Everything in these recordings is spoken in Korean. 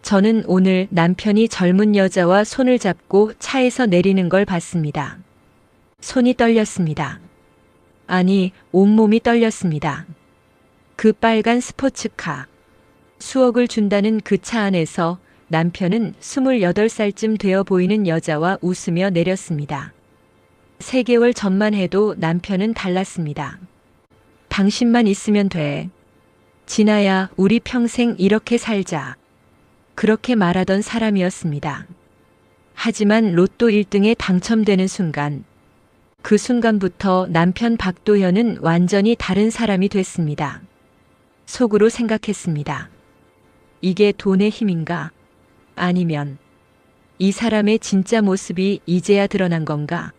저는 오늘 남편이 젊은 여자와 손을 잡고 차에서 내리는 걸 봤습니다. 손이 떨렸습니다. 아니, 온몸이 떨렸습니다. 그 빨간 스포츠카. 수억을 준다는 그 차 안에서 남편은 28살쯤 되어 보이는 여자와 웃으며 내렸습니다. 3개월 전만 해도 남편은 달랐습니다. 당신만 있으면 돼. 진아야, 우리 평생 이렇게 살자. 그렇게 말하던 사람이었습니다. 하지만 로또 1등에 당첨되는 순간, 그 순간부터 남편 박도현은 완전히 다른 사람이 됐습니다. 속으로 생각했습니다. 이게 돈의 힘인가? 아니면 이 사람의 진짜 모습이 이제야 드러난 건가?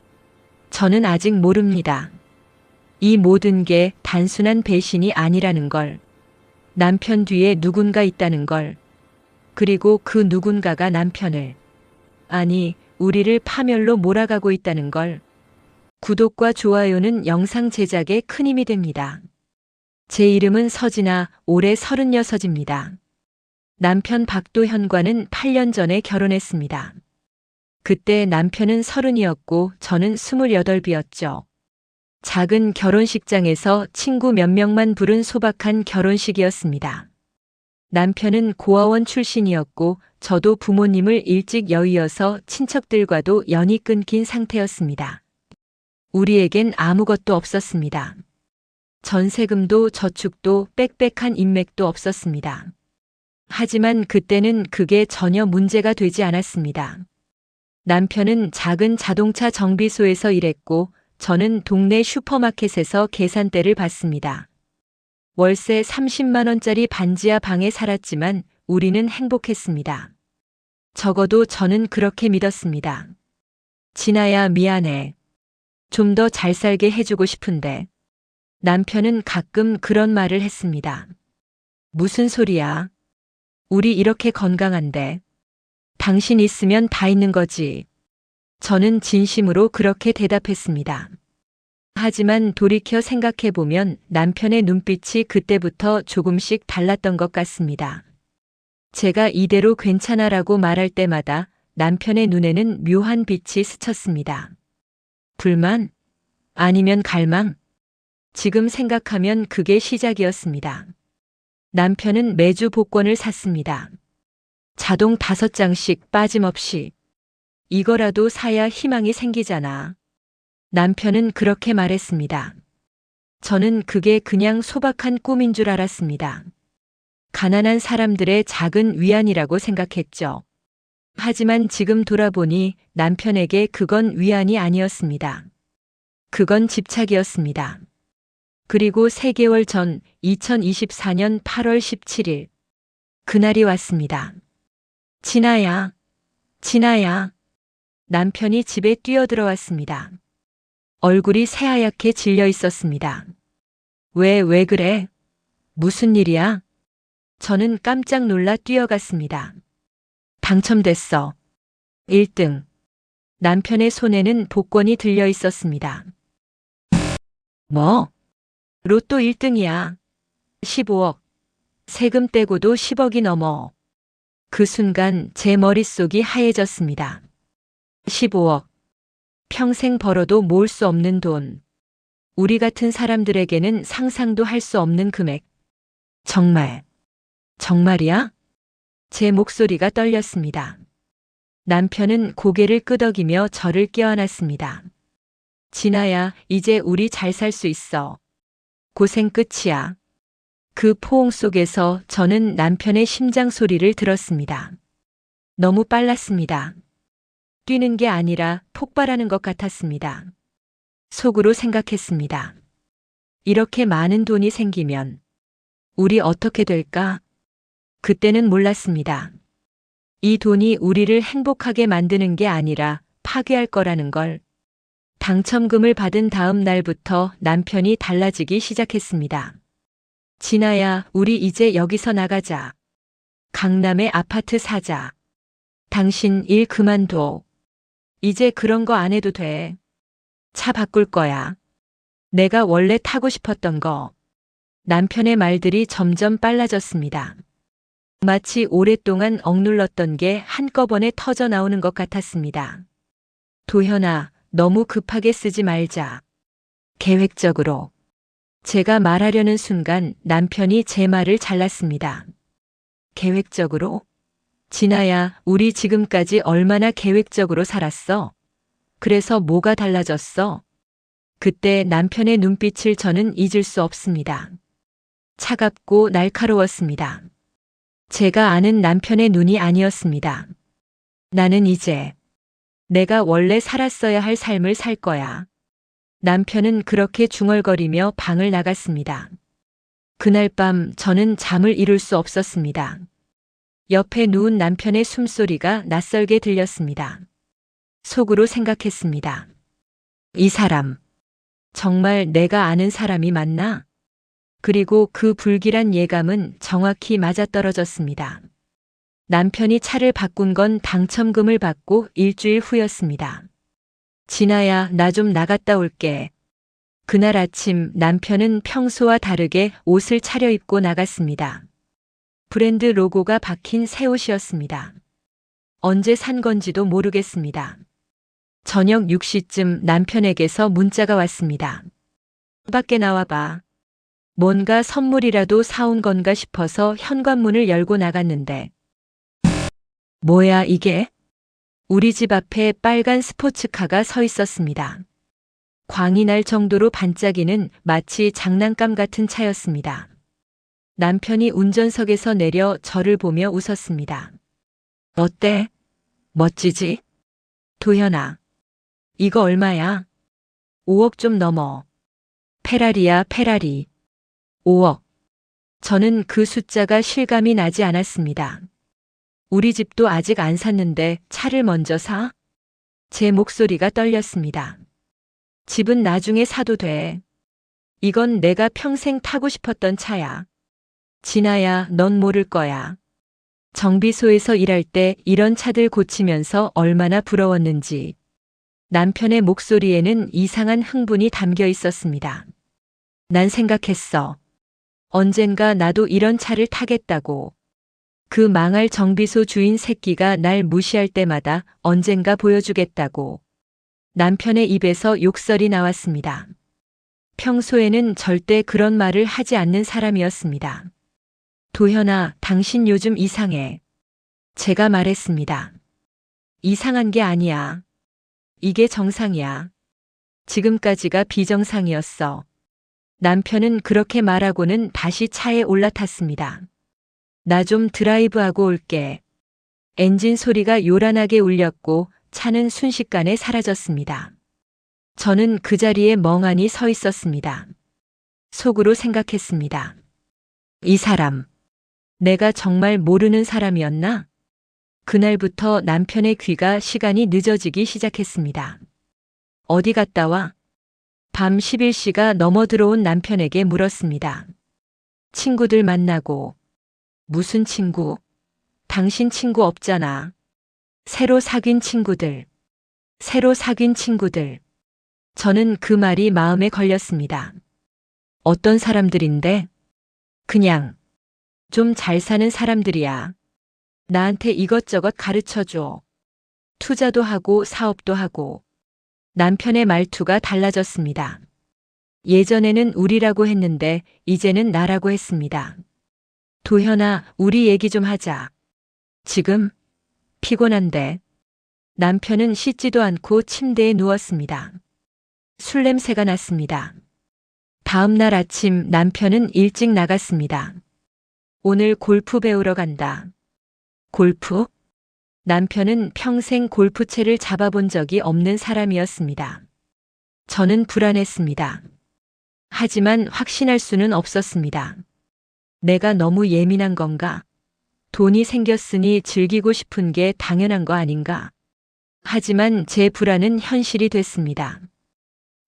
저는 아직 모릅니다. 이 모든 게 단순한 배신이 아니라는 걸, 남편 뒤에 누군가 있다는 걸, 그리고 그 누군가가 남편을, 아니, 우리를 파멸로 몰아가고 있다는 걸. 구독과 좋아요는 영상 제작에 큰 힘이 됩니다. 제 이름은 서진아, 올해 36입니다. 남편 박도현과는 8년 전에 결혼했습니다. 그때 남편은 30이었고 저는 28이었죠. 작은 결혼식장에서 친구 몇 명만 부른 소박한 결혼식이었습니다. 남편은 고아원 출신이었고 저도 부모님을 일찍 여의어서 친척들과도 연이 끊긴 상태였습니다. 우리에겐 아무것도 없었습니다. 전세금도 저축도 빽빽한 인맥도 없었습니다. 하지만 그때는 그게 전혀 문제가 되지 않았습니다. 남편은 작은 자동차 정비소에서 일했고 저는 동네 슈퍼마켓에서 계산대를 봤습니다. 월세 30만 원짜리 반지하 방에 살았지만 우리는 행복했습니다. 적어도 저는 그렇게 믿었습니다. 진아야, 미안해. 좀 더 잘 살게 해주고 싶은데. 남편은 가끔 그런 말을 했습니다. 무슨 소리야? 우리 이렇게 건강한데. 당신 있으면 다 있는 거지. 저는 진심으로 그렇게 대답했습니다. 하지만 돌이켜 생각해보면 남편의 눈빛이 그때부터 조금씩 달랐던 것 같습니다. 제가 이대로 괜찮아라고 말할 때마다 남편의 눈에는 묘한 빛이 스쳤습니다. 불만? 아니면 갈망? 지금 생각하면 그게 시작이었습니다. 남편은 매주 복권을 샀습니다. 자동 5장씩 빠짐없이. 이거라도 사야 희망이 생기잖아. 남편은 그렇게 말했습니다. 저는 그게 그냥 소박한 꿈인 줄 알았습니다. 가난한 사람들의 작은 위안이라고 생각했죠. 하지만 지금 돌아보니 남편에게 그건 위안이 아니었습니다. 그건 집착이었습니다. 그리고 3개월 전 2024년 8월 17일. 그날이 왔습니다. 진아야, 진아야. 남편이 집에 뛰어들어왔습니다. 얼굴이 새하얗게 질려 있었습니다. 왜 그래? 무슨 일이야? 저는 깜짝 놀라 뛰어갔습니다. 당첨됐어. 1등. 남편의 손에는 복권이 들려 있었습니다. 뭐? 로또 1등이야. 15억. 세금 떼고도 10억이 넘어. 그 순간 제 머릿속이 하얘졌습니다. 15억. 평생 벌어도 모을 수 없는 돈. 우리 같은 사람들에게는 상상도 할 수 없는 금액. 정말이야? 제 목소리가 떨렸습니다. 남편은 고개를 끄덕이며 저를 껴안았습니다. 진아야, 이제 우리 잘 살 수 있어. 고생 끝이야. 그 포옹 속에서 저는 남편의 심장 소리를 들었습니다. 너무 빨랐습니다. 뛰는 게 아니라 폭발하는 것 같았습니다. 속으로 생각했습니다. 이렇게 많은 돈이 생기면 우리 어떻게 될까? 그때는 몰랐습니다. 이 돈이 우리를 행복하게 만드는 게 아니라 파괴할 거라는 걸. 당첨금을 받은 다음 날부터 남편이 달라지기 시작했습니다. 진아야, 우리 이제 여기서 나가자. 강남에 아파트 사자. 당신 일 그만둬. 이제 그런 거 안 해도 돼. 차 바꿀 거야. 내가 원래 타고 싶었던 거. 남편의 말들이 점점 빨라졌습니다. 마치 오랫동안 억눌렀던 게 한꺼번에 터져 나오는 것 같았습니다. 도현아, 너무 급하게 쓰지 말자. 계획적으로. 제가 말하려는 순간 남편이 제 말을 잘랐습니다. 계획적으로? 진아야, 우리 지금까지 얼마나 계획적으로 살았어? 그래서 뭐가 달라졌어? 그때 남편의 눈빛을 저는 잊을 수 없습니다. 차갑고 날카로웠습니다. 제가 아는 남편의 눈이 아니었습니다. 나는 이제 내가 원래 살았어야 할 삶을 살 거야. 남편은 그렇게 중얼거리며 방을 나갔습니다. 그날 밤 저는 잠을 이룰 수 없었습니다. 옆에 누운 남편의 숨소리가 낯설게 들렸습니다. 속으로 생각했습니다. 이 사람, 정말 내가 아는 사람이 맞나? 그리고 그 불길한 예감은 정확히 맞아떨어졌습니다. 남편이 차를 바꾼 건 당첨금을 받고 일주일 후였습니다. 진아야, 나 좀 나갔다 올게. 그날 아침 남편은 평소와 다르게 옷을 차려입고 나갔습니다. 브랜드 로고가 박힌 새 옷이었습니다. 언제 산 건지도 모르겠습니다. 저녁 6시쯤 남편에게서 문자가 왔습니다. 밖에 나와봐. 뭔가 선물이라도 사온 건가 싶어서 현관문을 열고 나갔는데. 뭐야 이게? 우리 집 앞에 빨간 스포츠카가 서 있었습니다. 광이 날 정도로 반짝이는 마치 장난감 같은 차였습니다. 남편이 운전석에서 내려 저를 보며 웃었습니다. 어때? 멋지지? 도현아, 이거 얼마야? 5억 좀 넘어. 페라리야, 페라리. 5억. 저는 그 숫자가 실감이 나지 않았습니다. 우리 집도 아직 안 샀는데 차를 먼저 사? 제 목소리가 떨렸습니다. 집은 나중에 사도 돼. 이건 내가 평생 타고 싶었던 차야. 진아야, 넌 모를 거야. 정비소에서 일할 때 이런 차들 고치면서 얼마나 부러웠는지. 남편의 목소리에는 이상한 흥분이 담겨 있었습니다. 난 생각했어. 언젠가 나도 이런 차를 타겠다고. 그 망할 정비소 주인 새끼가 날 무시할 때마다 언젠가 보여주겠다고. 남편의 입에서 욕설이 나왔습니다. 평소에는 절대 그런 말을 하지 않는 사람이었습니다. 도현아, 당신 요즘 이상해. 제가 말했습니다. 이상한 게 아니야. 이게 정상이야. 지금까지가 비정상이었어. 남편은 그렇게 말하고는 다시 차에 올라탔습니다. 나 좀 드라이브하고 올게. 엔진 소리가 요란하게 울렸고 차는 순식간에 사라졌습니다. 저는 그 자리에 멍하니 서 있었습니다. 속으로 생각했습니다. 이 사람, 내가 정말 모르는 사람이었나? 그날부터 남편의 귀가 시간이 늦어지기 시작했습니다. 어디 갔다 와? 밤 11시가 넘어 들어온 남편에게 물었습니다. 친구들 만나고. 무슨 친구? 당신 친구 없잖아. 새로 사귄 친구들. 새로 사귄 친구들. 저는 그 말이 마음에 걸렸습니다. 어떤 사람들인데? 그냥 좀 잘 사는 사람들이야. 나한테 이것저것 가르쳐줘. 투자도 하고 사업도 하고. 남편의 말투가 달라졌습니다. 예전에는 우리라고 했는데 이제는 나라고 했습니다. 도현아, 우리 얘기 좀 하자. 지금? 피곤한데. 남편은 씻지도 않고 침대에 누웠습니다. 술 냄새가 났습니다. 다음 날 아침 남편은 일찍 나갔습니다. 오늘 골프 배우러 간다. 골프? 남편은 평생 골프채를 잡아본 적이 없는 사람이었습니다. 저는 불안했습니다. 하지만 확신할 수는 없었습니다. 내가 너무 예민한 건가? 돈이 생겼으니 즐기고 싶은 게 당연한 거 아닌가? 하지만 제 불안은 현실이 됐습니다.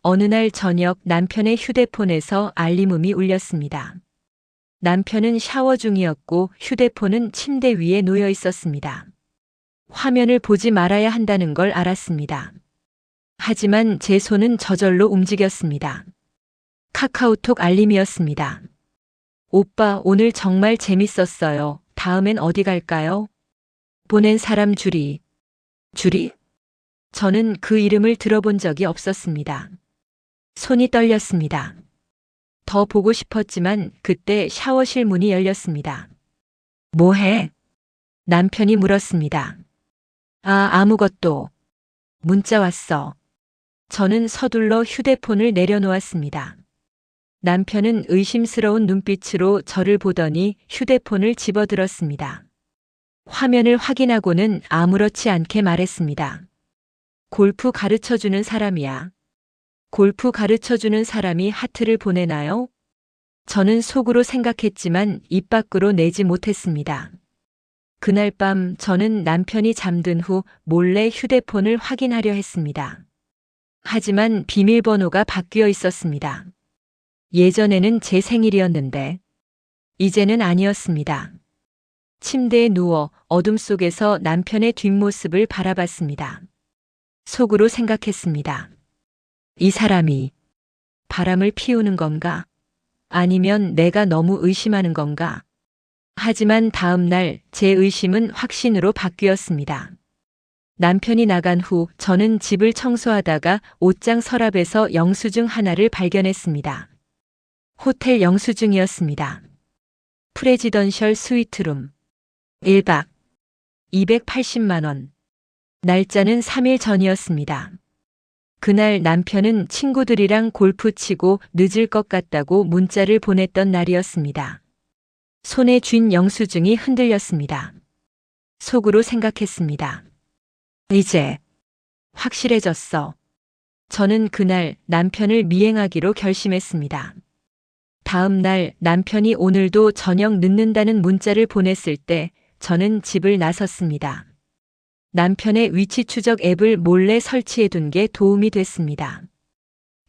어느 날 저녁 남편의 휴대폰에서 알림음이 울렸습니다. 남편은 샤워 중이었고 휴대폰은 침대 위에 놓여 있었습니다. 화면을 보지 말아야 한다는 걸 알았습니다. 하지만 제 손은 저절로 움직였습니다. 카카오톡 알림이었습니다. 오빠, 오늘 정말 재밌었어요. 다음엔 어디 갈까요? 보낸 사람 주리. 주리? 저는 그 이름을 들어본 적이 없었습니다. 손이 떨렸습니다. 더 보고 싶었지만 그때 샤워실 문이 열렸습니다. 뭐해? 남편이 물었습니다. 아무것도. 문자 왔어. 저는 서둘러 휴대폰을 내려놓았습니다. 남편은 의심스러운 눈빛으로 저를 보더니 휴대폰을 집어들었습니다. 화면을 확인하고는 아무렇지 않게 말했습니다. 골프 가르쳐주는 사람이야. 골프 가르쳐주는 사람이 하트를 보내나요? 저는 속으로 생각했지만 입 밖으로 내지 못했습니다. 그날 밤 저는 남편이 잠든 후 몰래 휴대폰을 확인하려 했습니다. 하지만 비밀번호가 바뀌어 있었습니다. 예전에는 제 생일이었는데 이제는 아니었습니다. 침대에 누워 어둠 속에서 남편의 뒷모습을 바라봤습니다. 속으로 생각했습니다. 이 사람이 바람을 피우는 건가? 아니면 내가 너무 의심하는 건가? 하지만 다음 날 제 의심은 확신으로 바뀌었습니다. 남편이 나간 후 저는 집을 청소하다가 옷장 서랍에서 영수증 하나를 발견했습니다. 호텔 영수증이었습니다. 프레지던셜 스위트룸 1박 280만 원. 날짜는 3일 전이었습니다. 그날 남편은 친구들이랑 골프 치고 늦을 것 같다고 문자를 보냈던 날이었습니다. 손에 쥔 영수증이 흔들렸습니다. 속으로 생각했습니다. 이제 확실해졌어. 저는 그날 남편을 미행하기로 결심했습니다. 다음 날 남편이 오늘도 저녁 늦는다는 문자를 보냈을 때 저는 집을 나섰습니다. 남편의 위치 추적 앱을 몰래 설치해 둔 게 도움이 됐습니다.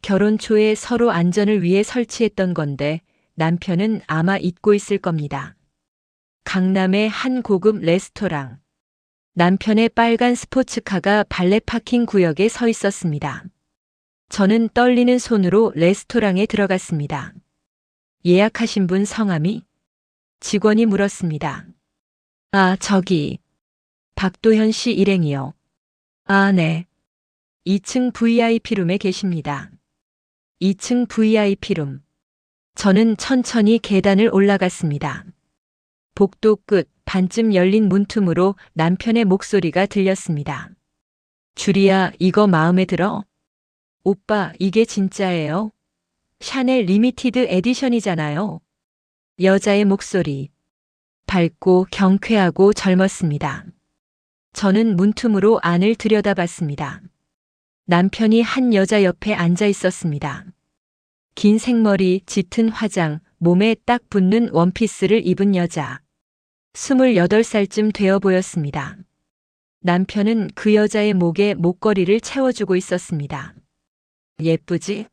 결혼 초에 서로 안전을 위해 설치했던 건데 남편은 아마 잊고 있을 겁니다. 강남의 한 고급 레스토랑. 남편의 빨간 스포츠카가 발레 파킹 구역에 서 있었습니다. 저는 떨리는 손으로 레스토랑에 들어갔습니다. 예약하신 분 성함이? 직원이 물었습니다. 저기 박도현 씨 일행이요. 네. 2층 VIP룸에 계십니다. 2층 VIP룸. 저는 천천히 계단을 올라갔습니다. 복도 끝 반쯤 열린 문틈으로 남편의 목소리가 들렸습니다. 주리야, 이거 마음에 들어? 오빠, 이게 진짜예요? 샤넬 리미티드 에디션이잖아요. 여자의 목소리. 밝고 경쾌하고 젊었습니다. 저는 문틈으로 안을 들여다봤습니다. 남편이 한 여자 옆에 앉아 있었습니다. 긴 생머리, 짙은 화장, 몸에 딱 붙는 원피스를 입은 여자. 28살쯤 되어 보였습니다. 남편은 그 여자의 목에 목걸이를 채워주고 있었습니다. 예쁘지?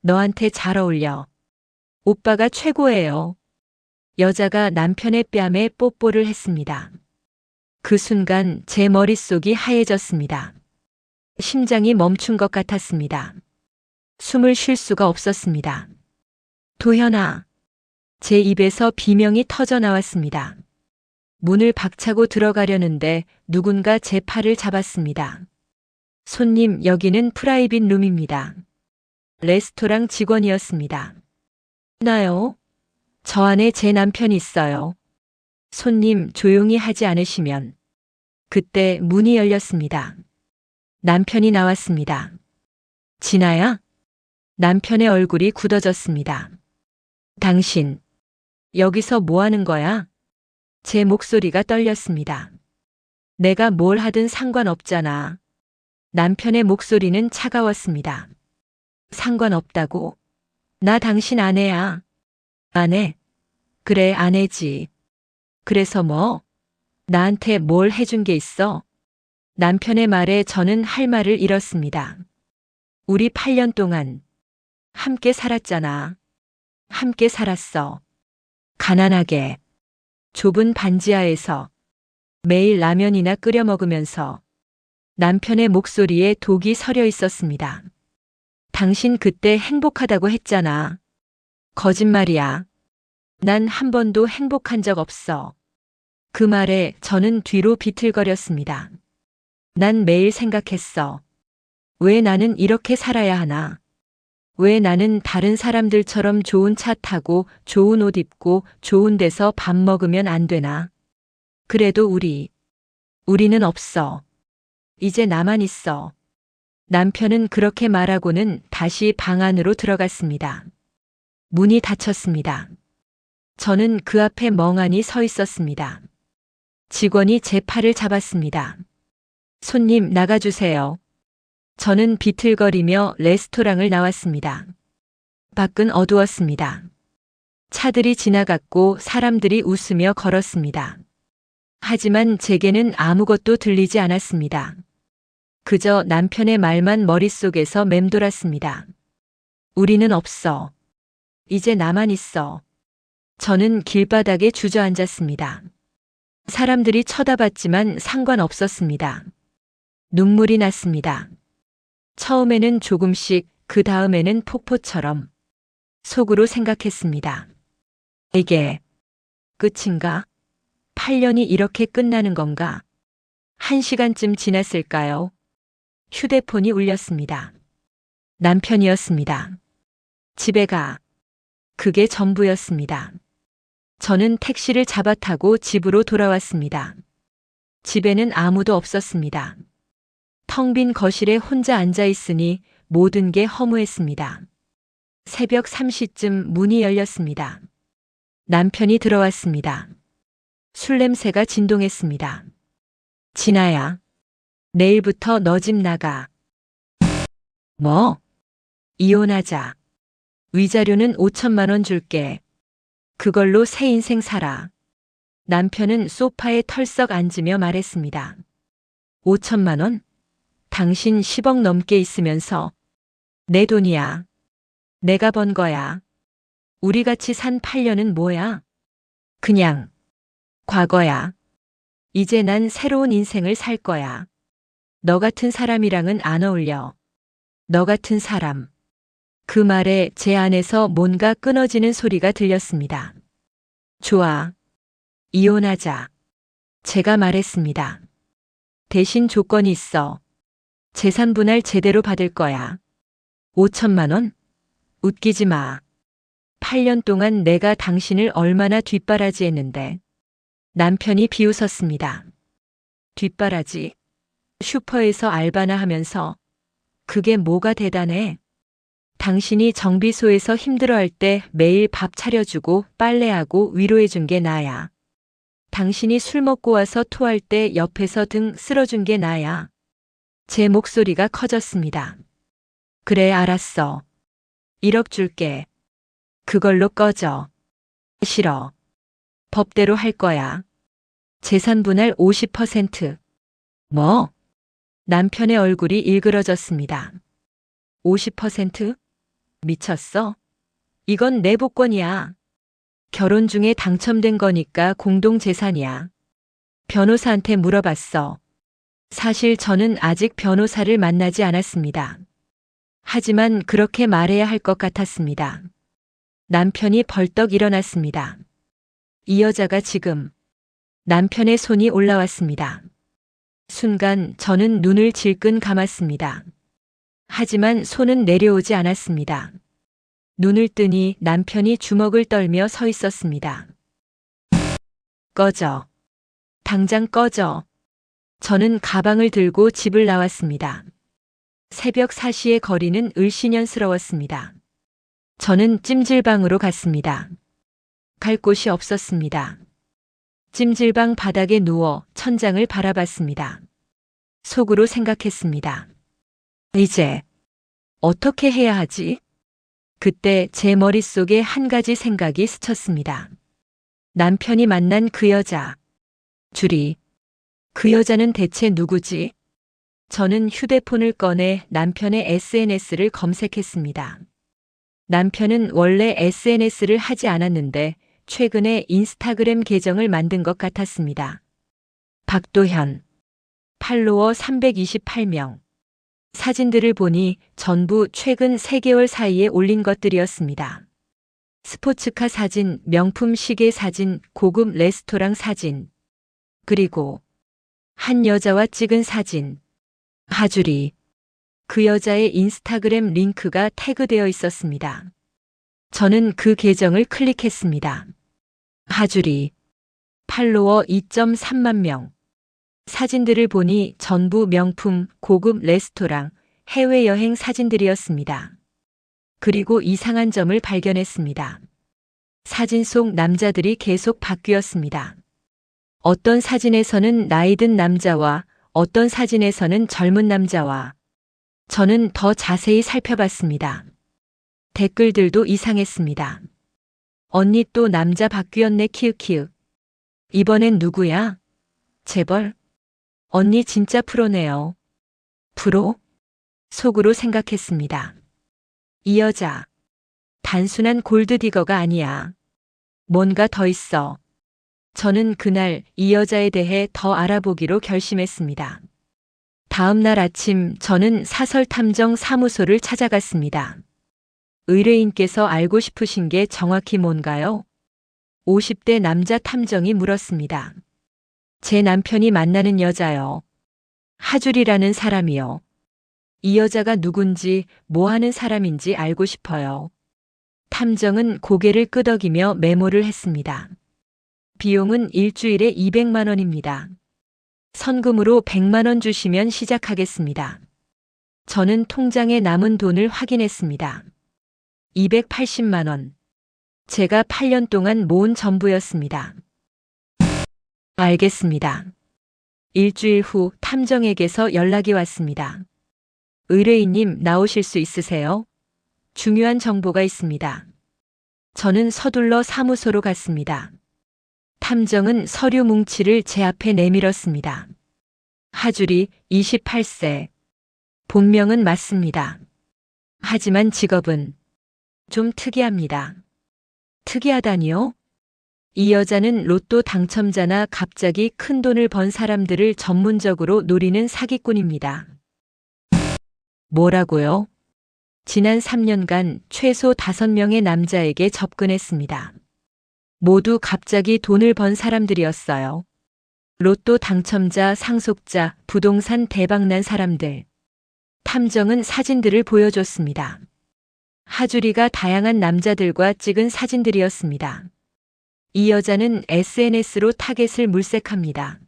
너한테 잘 어울려. 오빠가 최고예요. 여자가 남편의 뺨에 뽀뽀를 했습니다. 그 순간 제 머릿속이 하얘졌습니다. 심장이 멈춘 것 같았습니다. 숨을 쉴 수가 없었습니다. 도현아. 제 입에서 비명이 터져 나왔습니다. 문을 박차고 들어가려는데 누군가 제 팔을 잡았습니다. 손님, 여기는 프라이빗 룸입니다. 레스토랑 직원이었습니다. 나요? 저 안에 제 남편이 있어요. 손님, 조용히 하지 않으시면. 그때 문이 열렸습니다. 남편이 나왔습니다. 진아야? 남편의 얼굴이 굳어졌습니다. 당신, 여기서 뭐 하는 거야? 제 목소리가 떨렸습니다. 내가 뭘 하든 상관없잖아. 남편의 목소리는 차가웠습니다. 상관없다고? 나 당신 아내야. 아내? 그래, 아내지. 그래서 뭐? 나한테 뭘 해준 게 있어? 남편의 말에 저는 할 말을 잃었습니다. 우리 8년 동안 함께 살았잖아. 함께 살았어. 가난하게. 좁은 반지하에서 매일 라면이나 끓여 먹으면서. 남편의 목소리에 독이 서려 있었습니다. 당신 그때 행복하다고 했잖아. 거짓말이야. 난 한 번도 행복한 적 없어. 그 말에 저는 뒤로 비틀거렸습니다. 난 매일 생각했어. 왜 나는 이렇게 살아야 하나? 왜 나는 다른 사람들처럼 좋은 차 타고 좋은 옷 입고 좋은 데서 밥 먹으면 안 되나? 그래도 우리는 없어. 이제 나만 있어. 남편은 그렇게 말하고는 다시 방 안으로 들어갔습니다. 문이 닫혔습니다. 저는 그 앞에 멍하니 서 있었습니다. 직원이 제 팔을 잡았습니다. 손님 나가주세요. 저는 비틀거리며 레스토랑을 나왔습니다. 밖은 어두웠습니다. 차들이 지나갔고 사람들이 웃으며 걸었습니다. 하지만 제게는 아무것도 들리지 않았습니다. 그저 남편의 말만 머릿속에서 맴돌았습니다. 우리는 없어. 이제 나만 있어. 저는 길바닥에 주저앉았습니다. 사람들이 쳐다봤지만 상관없었습니다. 눈물이 났습니다. 처음에는 조금씩, 그 다음에는 폭포처럼. 속으로 생각했습니다. 이게 끝인가? 8년이 이렇게 끝나는 건가? 1시간쯤 지났을까요? 휴대폰이 울렸습니다. 남편이었습니다. 집에 가. 그게 전부였습니다. 저는 택시를 잡아 타고 집으로 돌아왔습니다. 집에는 아무도 없었습니다. 텅 빈 거실에 혼자 앉아 있으니 모든 게 허무했습니다. 새벽 3시쯤 문이 열렸습니다. 남편이 들어왔습니다. 술 냄새가 진동했습니다. 진아야, 내일부터 너 집 나가. 뭐? 이혼하자. 위자료는 5천만 원 줄게. 그걸로 새 인생 살아. 남편은 소파에 털썩 앉으며 말했습니다. 5천만 원? 당신 10억 넘게 있으면서 내 돈이야. 내가 번 거야. 우리 같이 산 8년은 뭐야? 그냥 과거야. 이제 난 새로운 인생을 살 거야. 너 같은 사람이랑은 안 어울려. 너 같은 사람. 그 말에 제 안에서 뭔가 끊어지는 소리가 들렸습니다. 좋아. 이혼하자. 제가 말했습니다. 대신 조건이 있어. 재산 분할 제대로 받을 거야. 5천만 원? 웃기지 마. 8년 동안 내가 당신을 얼마나 뒷바라지했는데. 남편이 비웃었습니다. 뒷바라지? 슈퍼에서 알바나 하면서 그게 뭐가 대단해? 당신이 정비소에서 힘들어할 때 매일 밥 차려주고 빨래하고 위로해준 게 나야. 당신이 술 먹고 와서 토할 때 옆에서 등 쓸어준 게 나야. 제 목소리가 커졌습니다. 그래, 알았어. 1억 줄게. 그걸로 꺼져. 싫어. 법대로 할 거야. 재산 분할 50%. 뭐? 남편의 얼굴이 일그러졌습니다. 50%? 미쳤어? 이건 내 복권이야. 결혼 중에 당첨된 거니까 공동재산이야. 변호사한테 물어봤어. 사실 저는 아직 변호사를 만나지 않았습니다. 하지만 그렇게 말해야 할 것 같았습니다. 남편이 벌떡 일어났습니다. 이 여자가 지금 남편의 손이 올라왔습니다. 순간 저는 눈을 질끈 감았습니다. 하지만 손은 내려오지 않았습니다. 눈을 뜨니 남편이 주먹을 떨며 서 있었습니다. 꺼져. 당장 꺼져. 저는 가방을 들고 집을 나왔습니다. 새벽 4시의 거리는 을씨년스러웠습니다. 저는 찜질방으로 갔습니다. 갈 곳이 없었습니다. 찜질방 바닥에 누워 천장을 바라봤습니다. 속으로 생각했습니다. 이제 어떻게 해야 하지? 그때 제 머릿속에 한 가지 생각이 스쳤습니다. 남편이 만난 그 여자. 주리. 그 여자는 대체 누구지? 저는 휴대폰을 꺼내 남편의 SNS를 검색했습니다. 남편은 원래 SNS를 하지 않았는데 최근에 인스타그램 계정을 만든 것 같았습니다. 박도현. 팔로워 328명. 사진들을 보니 전부 최근 3개월 사이에 올린 것들이었습니다. 스포츠카 사진, 명품 시계 사진, 고급 레스토랑 사진. 그리고 한 여자와 찍은 사진. 하주리. 그 여자의 인스타그램 링크가 태그되어 있었습니다. 저는 그 계정을 클릭했습니다. 하주리. 팔로워 2.3만 명. 사진들을 보니 전부 명품, 고급 레스토랑, 해외여행 사진들이었습니다. 그리고 이상한 점을 발견했습니다. 사진 속 남자들이 계속 바뀌었습니다. 어떤 사진에서는 나이 든 남자와 어떤 사진에서는 젊은 남자와. 저는 더 자세히 살펴봤습니다. 댓글들도 이상했습니다. 언니 또 남자 바뀌었네 키읔키읔. 이번엔 누구야? 재벌? 언니 진짜 프로네요. 프로? 속으로 생각했습니다. 이 여자. 단순한 골드디거가 아니야. 뭔가 더 있어. 저는 그날 이 여자에 대해 더 알아보기로 결심했습니다. 다음 날 아침 저는 사설탐정 사무소를 찾아갔습니다. 의뢰인께서 알고 싶으신 게 정확히 뭔가요? 50대 남자 탐정이 물었습니다. 제 남편이 만나는 여자요. 하주리라는 사람이요. 이 여자가 누군지 뭐 하는 사람인지 알고 싶어요. 탐정은 고개를 끄덕이며 메모를 했습니다. 비용은 일주일에 200만 원입니다. 선금으로 100만 원 주시면 시작하겠습니다. 저는 통장에 남은 돈을 확인했습니다. 280만 원. 제가 8년 동안 모은 전부였습니다. 알겠습니다. 일주일 후 탐정에게서 연락이 왔습니다. 의뢰인님 나오실 수 있으세요? 중요한 정보가 있습니다. 저는 서둘러 사무소로 갔습니다. 탐정은 서류 뭉치를 제 앞에 내밀었습니다. 하주리 28세. 본명은 맞습니다. 하지만 직업은 좀 특이합니다. 특이하다니요? 이 여자는 로또 당첨자나 갑자기 큰 돈을 번 사람들을 전문적으로 노리는 사기꾼입니다. 뭐라고요? 지난 3년간 최소 5명의 남자에게 접근했습니다. 모두 갑자기 돈을 번 사람들이었어요. 로또 당첨자, 상속자, 부동산 대박난 사람들. 탐정은 사진들을 보여줬습니다. 하주리가 다양한 남자들과 찍은 사진들이었습니다. 이 여자는 SNS로 타겟을 물색합니다.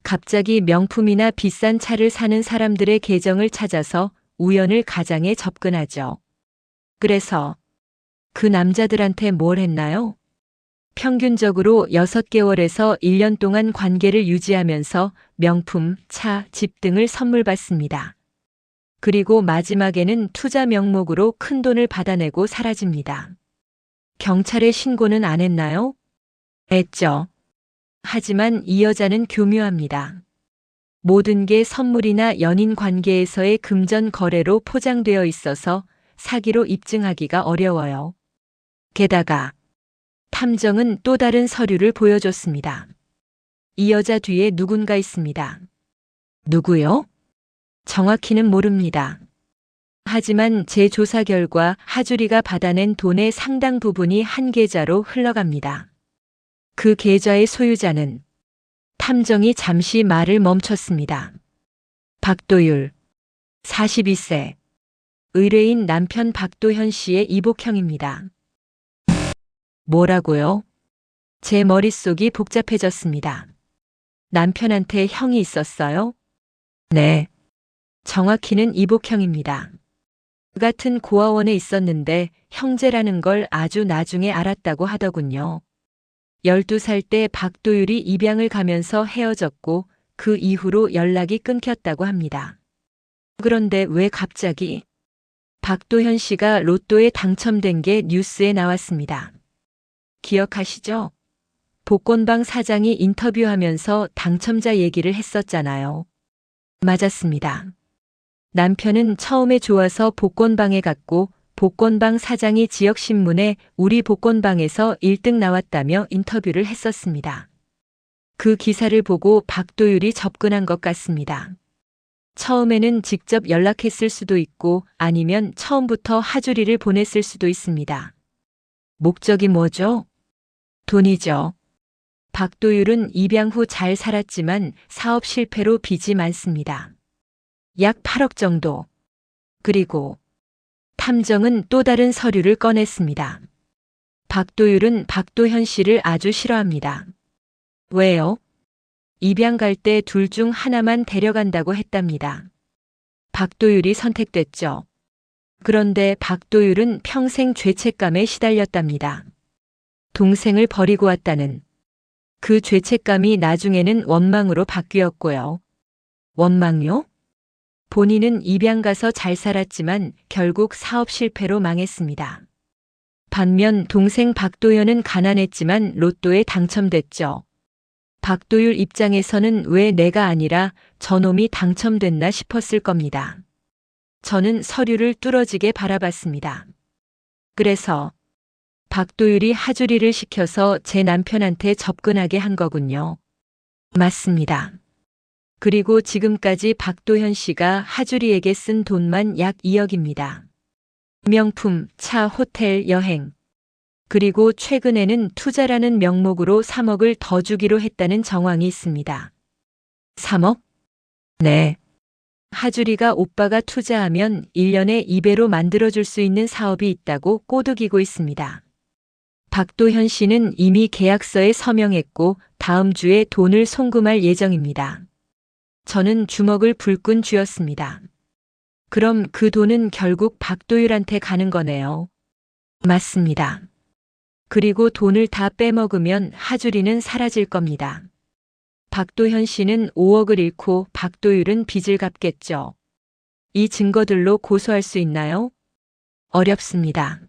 갑자기 명품이나 비싼 차를 사는 사람들의 계정을 찾아서 우연을 가장해 접근하죠. 그래서 그 남자들한테 뭘 했나요? 평균적으로 6개월에서 1년 동안 관계를 유지하면서 명품, 차, 집 등을 선물 받습니다. 그리고 마지막에는 투자 명목으로 큰 돈을 받아내고 사라집니다. 경찰에 신고는 안 했나요? 했죠. 하지만 이 여자는 교묘합니다. 모든 게 선물이나 연인 관계에서의 금전 거래로 포장되어 있어서 사기로 입증하기가 어려워요. 게다가 탐정은 또 다른 서류를 보여줬습니다. 이 여자 뒤에 누군가 있습니다. 누구요? 정확히는 모릅니다. 하지만 제 조사 결과 하주리가 받아낸 돈의 상당 부분이 한 계좌로 흘러갑니다. 그 계좌의 소유자는 탐정이 잠시 말을 멈췄습니다. 박도율, 42세. 의뢰인 남편 박도현 씨의 이복형입니다. 뭐라고요? 제 머릿속이 복잡해졌습니다. 남편한테 형이 있었어요? 네. 정확히는 이복형입니다. 그 같은 고아원에 있었는데 형제라는 걸 아주 나중에 알았다고 하더군요. 12살 때 박도율이 입양을 가면서 헤어졌고 그 이후로 연락이 끊겼다고 합니다. 그런데 왜 갑자기? 박도현 씨가 로또에 당첨된 게 뉴스에 나왔습니다. 기억하시죠? 복권방 사장이 인터뷰하면서 당첨자 얘기를 했었잖아요. 맞았습니다. 남편은 처음에 좋아서 복권방에 갔고 복권방 사장이 지역신문에 우리 복권방에서 1등 나왔다며 인터뷰를 했었습니다. 그 기사를 보고 박도율이 접근한 것 같습니다. 처음에는 직접 연락했을 수도 있고 아니면 처음부터 하주리를 보냈을 수도 있습니다. 목적이 뭐죠? 돈이죠. 박도율은 입양 후 잘 살았지만 사업 실패로 빚이 많습니다. 약 8억 정도. 그리고 탐정은 또 다른 서류를 꺼냈습니다. 박도율은 박도현 씨를 아주 싫어합니다. 왜요? 입양 갈 때 둘 중 하나만 데려간다고 했답니다. 박도율이 선택됐죠. 그런데 박도율은 평생 죄책감에 시달렸답니다. 동생을 버리고 왔다는 그 죄책감이 나중에는 원망으로 바뀌었고요. 원망요? 본인은 입양 가서 잘 살았지만 결국 사업 실패로 망했습니다. 반면 동생 박도현은 가난했지만 로또에 당첨됐죠. 박도율 입장에서는 왜 내가 아니라 저놈이 당첨됐나 싶었을 겁니다. 저는 서류를 뚫어지게 바라봤습니다. 그래서 박도율이 하주리를 시켜서 제 남편한테 접근하게 한 거군요. 맞습니다. 그리고 지금까지 박도현 씨가 하주리에게 쓴 돈만 약 2억입니다. 명품, 차, 호텔, 여행. 그리고 최근에는 투자라는 명목으로 3억을 더 주기로 했다는 정황이 있습니다. 3억? 네. 하주리가 오빠가 투자하면 1년에 2배로 만들어줄 수 있는 사업이 있다고 꼬드기고 있습니다. 박도현 씨는 이미 계약서에 서명했고 다음 주에 돈을 송금할 예정입니다. 저는 주먹을 불끈 쥐었습니다. 그럼 그 돈은 결국 박도율한테 가는 거네요. 맞습니다. 그리고 돈을 다 빼먹으면 하주리는 사라질 겁니다. 박도현 씨는 5억을 잃고 박도율은 빚을 갚겠죠. 이 증거들로 고소할 수 있나요? 어렵습니다.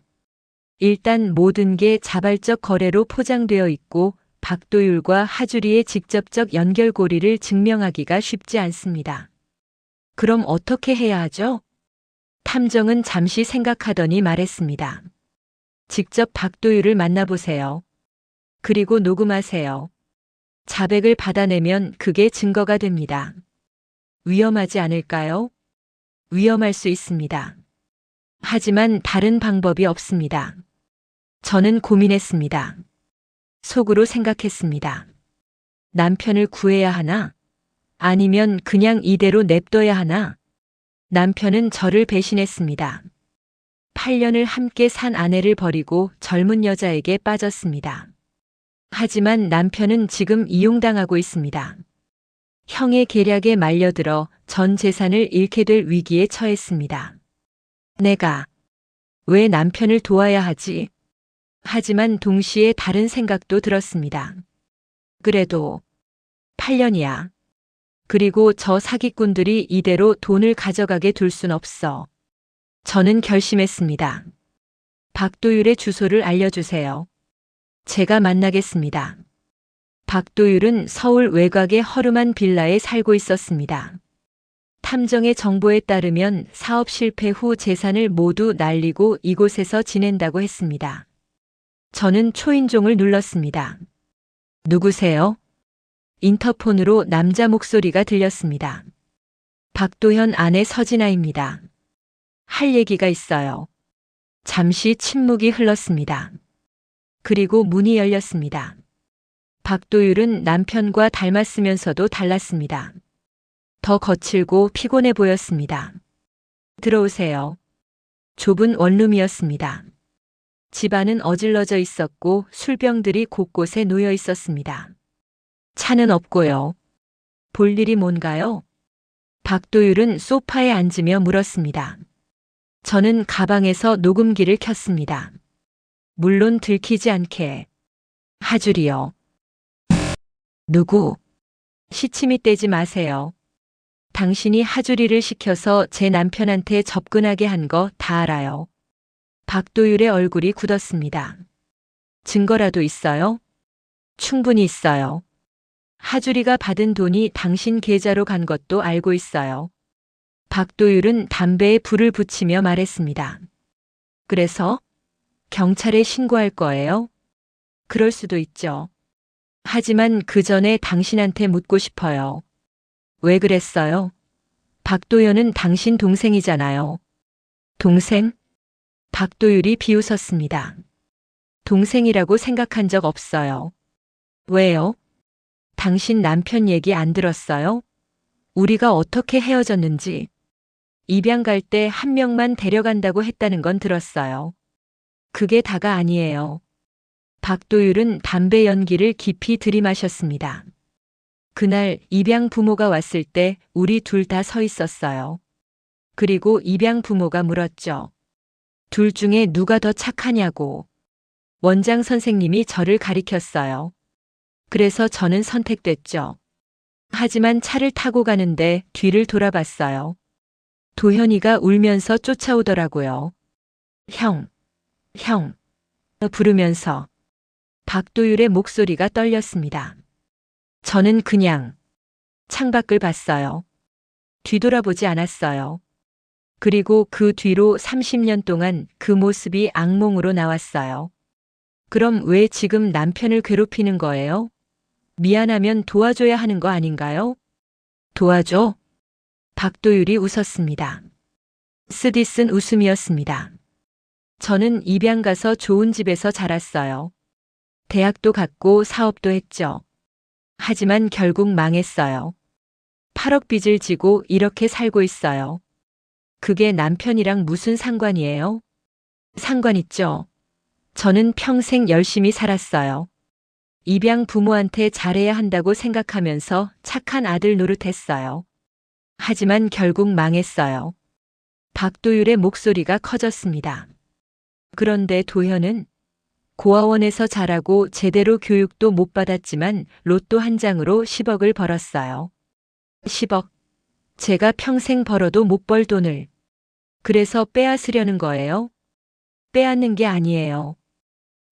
일단 모든 게 자발적 거래로 포장되어 있고 박도율과 하주리의 직접적 연결고리를 증명하기가 쉽지 않습니다. 그럼 어떻게 해야 하죠? 탐정은 잠시 생각하더니 말했습니다. 직접 박도율을 만나보세요. 그리고 녹음하세요. 자백을 받아내면 그게 증거가 됩니다. 위험하지 않을까요? 위험할 수 있습니다. 하지만 다른 방법이 없습니다. 저는 고민했습니다. 속으로 생각했습니다. 남편을 구해야 하나? 아니면 그냥 이대로 냅둬야 하나? 남편은 저를 배신했습니다. 8년을 함께 산 아내를 버리고 젊은 여자에게 빠졌습니다. 하지만 남편은 지금 이용당하고 있습니다. 형의 계략에 말려들어 전 재산을 잃게 될 위기에 처했습니다. 내가 왜 남편을 도와야 하지? 하지만 동시에 다른 생각도 들었습니다. 그래도 8년이야. 그리고 저 사기꾼들이 이대로 돈을 가져가게 둘 순 없어. 저는 결심했습니다. 박도율의 주소를 알려주세요. 제가 만나겠습니다. 박도율은 서울 외곽의 허름한 빌라에 살고 있었습니다. 탐정의 정보에 따르면 사업 실패 후 재산을 모두 날리고 이곳에서 지낸다고 했습니다. 저는 초인종을 눌렀습니다. 누구세요? 인터폰으로 남자 목소리가 들렸습니다. 박도현 아내 서진아입니다. 할 얘기가 있어요. 잠시 침묵이 흘렀습니다. 그리고 문이 열렸습니다. 박도율은 남편과 닮았으면서도 달랐습니다. 더 거칠고 피곤해 보였습니다. 들어오세요. 좁은 원룸이었습니다. 집안은 어질러져 있었고 술병들이 곳곳에 놓여 있었습니다. 차는 없고요. 볼 일이 뭔가요? 박도율은 소파에 앉으며 물었습니다. 저는 가방에서 녹음기를 켰습니다. 물론 들키지 않게. 하주리요. 누구? 시침이 떼지 마세요. 당신이 하주리를 시켜서 제 남편한테 접근하게 한 거 다 알아요. 박도율의 얼굴이 굳었습니다. 증거라도 있어요? 충분히 있어요. 하주리가 받은 돈이 당신 계좌로 간 것도 알고 있어요. 박도율은 담배에 불을 붙이며 말했습니다. 그래서 경찰에 신고할 거예요? 그럴 수도 있죠. 하지만 그 전에 당신한테 묻고 싶어요. 왜 그랬어요? 박도현은 당신 동생이잖아요. 동생? 박도율이 비웃었습니다. 동생이라고 생각한 적 없어요. 왜요? 당신 남편 얘기 안 들었어요? 우리가 어떻게 헤어졌는지. 입양 갈 때 한 명만 데려간다고 했다는 건 들었어요. 그게 다가 아니에요. 박도율은 담배 연기를 깊이 들이마셨습니다. 그날 입양 부모가 왔을 때 우리 둘 다 서 있었어요. 그리고 입양 부모가 물었죠. 둘 중에 누가 더 착하냐고. 원장 선생님이 저를 가리켰어요. 그래서 저는 선택됐죠. 하지만 차를 타고 가는데 뒤를 돌아봤어요. 도현이가 울면서 쫓아오더라고요. 형, 형, 부르면서. 박도율의 목소리가 떨렸습니다. 저는 그냥 창밖을 봤어요. 뒤돌아보지 않았어요. 그리고 그 뒤로 30년 동안 그 모습이 악몽으로 나왔어요. 그럼 왜 지금 남편을 괴롭히는 거예요? 미안하면 도와줘야 하는 거 아닌가요? 도와줘? 박도율이 웃었습니다. 쓰디쓴 웃음이었습니다. 저는 입양 가서 좋은 집에서 자랐어요. 대학도 갔고 사업도 했죠. 하지만 결국 망했어요. 8억 빚을 지고 이렇게 살고 있어요. 그게 남편이랑 무슨 상관이에요? 상관 있죠. 저는 평생 열심히 살았어요. 입양 부모한테 잘해야 한다고 생각하면서 착한 아들 노릇했어요. 하지만 결국 망했어요. 박도율의 목소리가 커졌습니다. 그런데 도현은 고아원에서 자라고 제대로 교육도 못 받았지만 로또 한 장으로 10억을 벌었어요. 10억. 제가 평생 벌어도 못 벌 돈을. 그래서 빼앗으려는 거예요? 빼앗는 게 아니에요.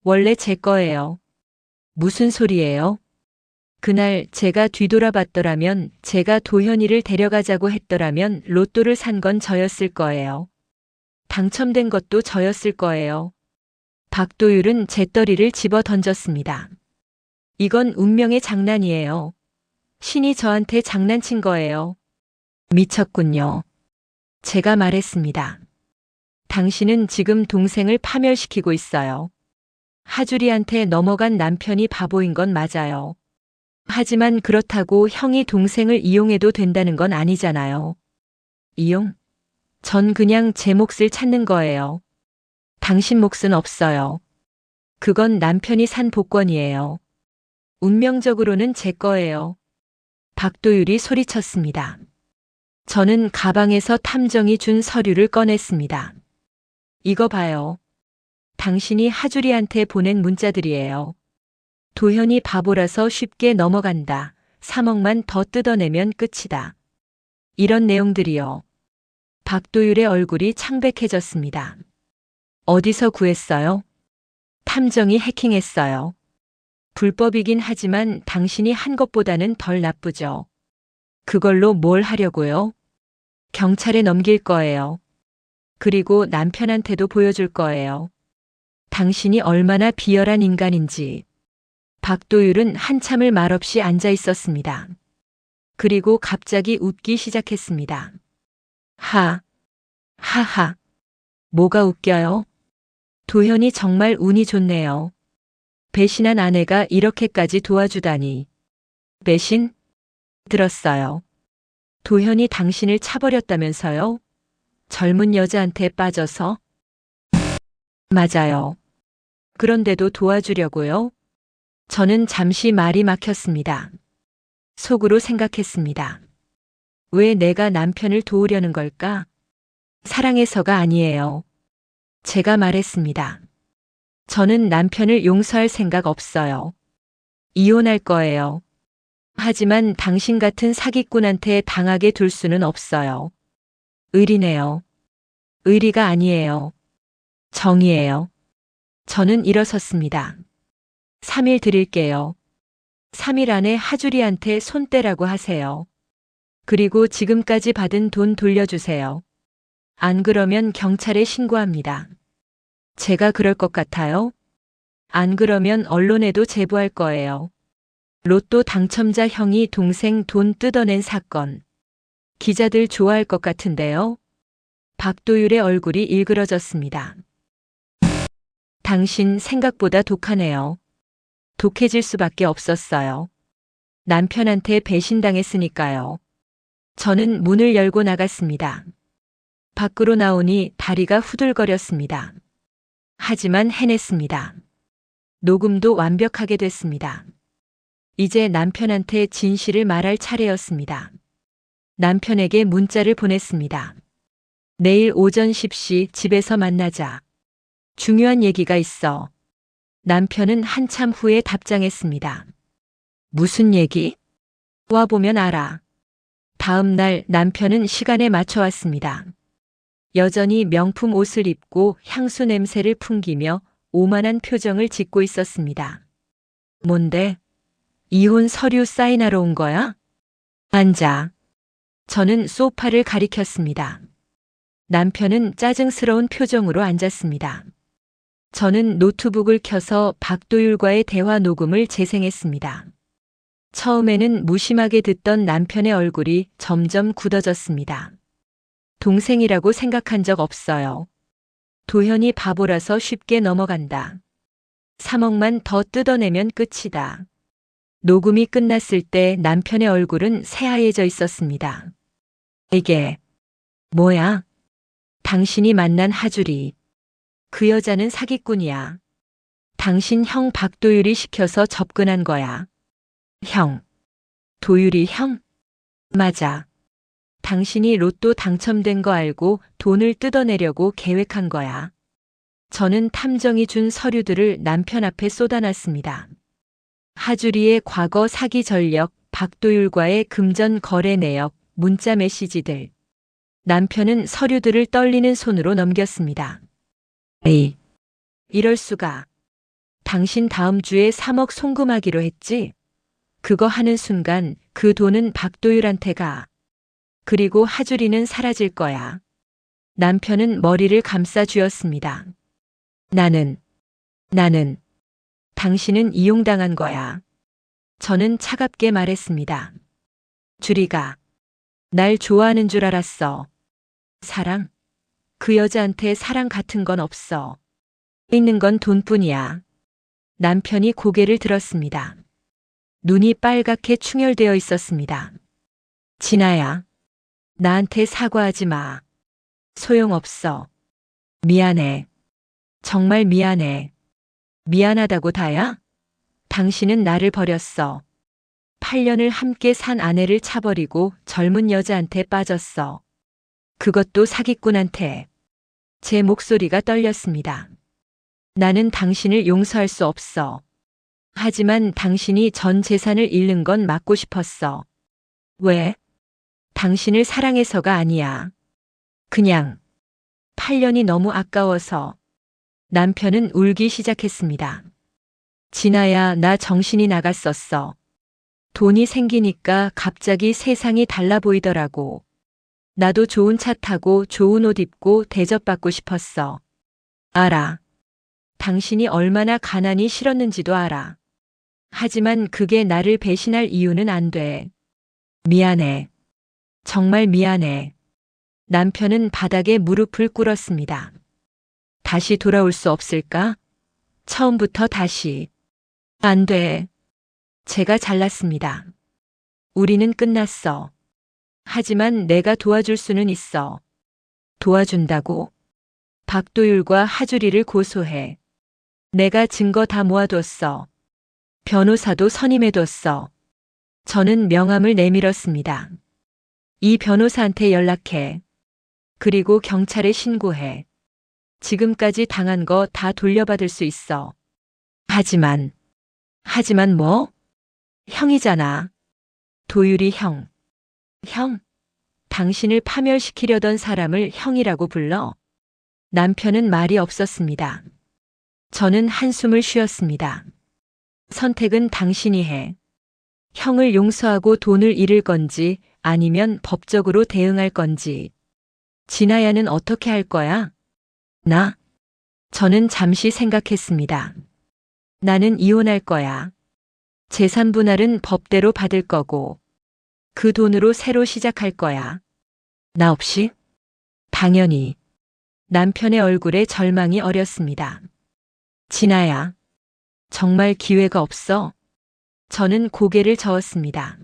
원래 제 거예요. 무슨 소리예요? 그날 제가 뒤돌아봤더라면, 제가 도현이를 데려가자고 했더라면 로또를 산 건 저였을 거예요. 당첨된 것도 저였을 거예요. 박도율은 재떨이를 집어 던졌습니다. 이건 운명의 장난이에요. 신이 저한테 장난친 거예요. 미쳤군요. 제가 말했습니다. 당신은 지금 동생을 파멸시키고 있어요. 하주리한테 넘어간 남편이 바보인 건 맞아요. 하지만 그렇다고 형이 동생을 이용해도 된다는 건 아니잖아요. 이용? 전 그냥 제 몫을 찾는 거예요. 당신 몫은 없어요. 그건 남편이 산 복권이에요. 운명적으로는 제 거예요. 박도율이 소리쳤습니다. 저는 가방에서 탐정이 준 서류를 꺼냈습니다. 이거 봐요. 당신이 하주리한테 보낸 문자들이에요. 도현이 바보라서 쉽게 넘어간다. 3억만 더 뜯어내면 끝이다. 이런 내용들이요. 박도율의 얼굴이 창백해졌습니다. 어디서 구했어요? 탐정이 해킹했어요. 불법이긴 하지만 당신이 한 것보다는 덜 나쁘죠. 그걸로 뭘 하려고요? 경찰에 넘길 거예요. 그리고 남편한테도 보여줄 거예요. 당신이 얼마나 비열한 인간인지. 박도율은 한참을 말없이 앉아 있었습니다. 그리고 갑자기 웃기 시작했습니다. 하하. 뭐가 웃겨요? 도현이 정말 운이 좋네요. 배신한 아내가 이렇게까지 도와주다니. 배신? 들었어요. 도현이 당신을 차버렸다면서요? 젊은 여자한테 빠져서? 맞아요. 그런데도 도와주려고요? 저는 잠시 말이 막혔습니다. 속으로 생각했습니다. 왜 내가 남편을 도우려는 걸까? 사랑해서가 아니에요. 제가 말했습니다. 저는 남편을 용서할 생각 없어요. 이혼할 거예요. 하지만 당신 같은 사기꾼한테 당하게 둘 수는 없어요. 의리네요. 의리가 아니에요. 정의예요. 저는 일어섰습니다. 3일 드릴게요. 3일 안에 하주리한테 손 떼라고 하세요. 그리고 지금까지 받은 돈 돌려주세요. 안 그러면 경찰에 신고합니다. 제가 그럴 것 같아요? 안 그러면 언론에도 제보할 거예요. 로또 당첨자 형이 동생 돈 뜯어낸 사건. 기자들 좋아할 것 같은데요? 박도율의 얼굴이 일그러졌습니다. 당신 생각보다 독하네요. 독해질 수밖에 없었어요. 남편한테 배신당했으니까요. 저는 문을 열고 나갔습니다. 밖으로 나오니 다리가 후들거렸습니다. 하지만 해냈습니다. 녹음도 완벽하게 됐습니다. 이제 남편한테 진실을 말할 차례였습니다. 남편에게 문자를 보냈습니다. 내일 오전 10시 집에서 만나자. 중요한 얘기가 있어. 남편은 한참 후에 답장했습니다. 무슨 얘기? 와보면 알아. 다음 날 남편은 시간에 맞춰 왔습니다. 여전히 명품 옷을 입고 향수 냄새를 풍기며 오만한 표정을 짓고 있었습니다. 뭔데? 이혼 서류 사인하러 온 거야? 앉아. 저는 소파를 가리켰습니다. 남편은 짜증스러운 표정으로 앉았습니다. 저는 노트북을 켜서 박도율과의 대화 녹음을 재생했습니다. 처음에는 무심하게 듣던 남편의 얼굴이 점점 굳어졌습니다. 동생이라고 생각한 적 없어요. 도현이 바보라서 쉽게 넘어간다. 3억만 더 뜯어내면 끝이다. 녹음이 끝났을 때 남편의 얼굴은 새하얘져 있었습니다. 이게 뭐야? 당신이 만난 하주리. 그 여자는 사기꾼이야. 당신 형 박도율이 시켜서 접근한 거야. 형. 도율이 형? 맞아. 당신이 로또 당첨된 거 알고 돈을 뜯어내려고 계획한 거야. 저는 탐정이 준 서류들을 남편 앞에 쏟아놨습니다. 하주리의 과거 사기 전력, 박도율과의 금전 거래 내역, 문자 메시지들. 남편은 서류들을 떨리는 손으로 넘겼습니다. 에이, 이럴 수가. 당신 다음 주에 3억 송금하기로 했지? 그거 하는 순간 그 돈은 박도율한테 가. 그리고 하주리는 사라질 거야. 남편은 머리를 감싸 쥐었습니다. 나는, 당신은 이용당한 거야. 저는 차갑게 말했습니다. 주리가, 날 좋아하는 줄 알았어. 사랑? 그 여자한테 사랑 같은 건 없어. 있는 건 돈뿐이야. 남편이 고개를 들었습니다. 눈이 빨갛게 충혈되어 있었습니다. 진아야, 나한테 사과하지 마. 소용없어. 미안해. 정말 미안해. 미안하다고 다야? 당신은 나를 버렸어. 8년을 함께 산 아내를 차버리고 젊은 여자한테 빠졌어. 그것도 사기꾼한테. 제 목소리가 떨렸습니다. 나는 당신을 용서할 수 없어. 하지만 당신이 전 재산을 잃는 건 막고 싶었어. 왜? 당신을 사랑해서가 아니야. 그냥 8년이 너무 아까워서. 남편은 울기 시작했습니다. 진아야, 나 정신이 나갔었어. 돈이 생기니까 갑자기 세상이 달라 보이더라고. 나도 좋은 차 타고 좋은 옷 입고 대접받고 싶었어. 알아. 당신이 얼마나 가난이 싫었는지도 알아. 하지만 그게 나를 배신할 이유는 안 돼. 미안해. 정말 미안해. 남편은 바닥에 무릎을 꿇었습니다. 다시 돌아올 수 없을까? 처음부터 다시. 안 돼. 제가 잘났습니다. 우리는 끝났어. 하지만 내가 도와줄 수는 있어. 도와준다고? 박도율과 하주리를 고소해. 내가 증거 다 모아뒀어. 변호사도 선임해뒀어. 저는 명함을 내밀었습니다. 이 변호사한테 연락해. 그리고 경찰에 신고해. 지금까지 당한 거 다 돌려받을 수 있어. 하지만 뭐? 형이잖아. 도율이 형. 형? 당신을 파멸시키려던 사람을 형이라고 불러? 남편은 말이 없었습니다. 저는 한숨을 쉬었습니다. 선택은 당신이 해. 형을 용서하고 돈을 잃을 건지 아니면 법적으로 대응할 건지. 진아야는 어떻게 할 거야? 나? 저는 잠시 생각했습니다. 나는 이혼할 거야. 재산 분할은 법대로 받을 거고 그 돈으로 새로 시작할 거야. 나 없이? 당연히. 남편의 얼굴에 절망이 어렸습니다. 진아야. 정말 기회가 없어? 저는 고개를 저었습니다.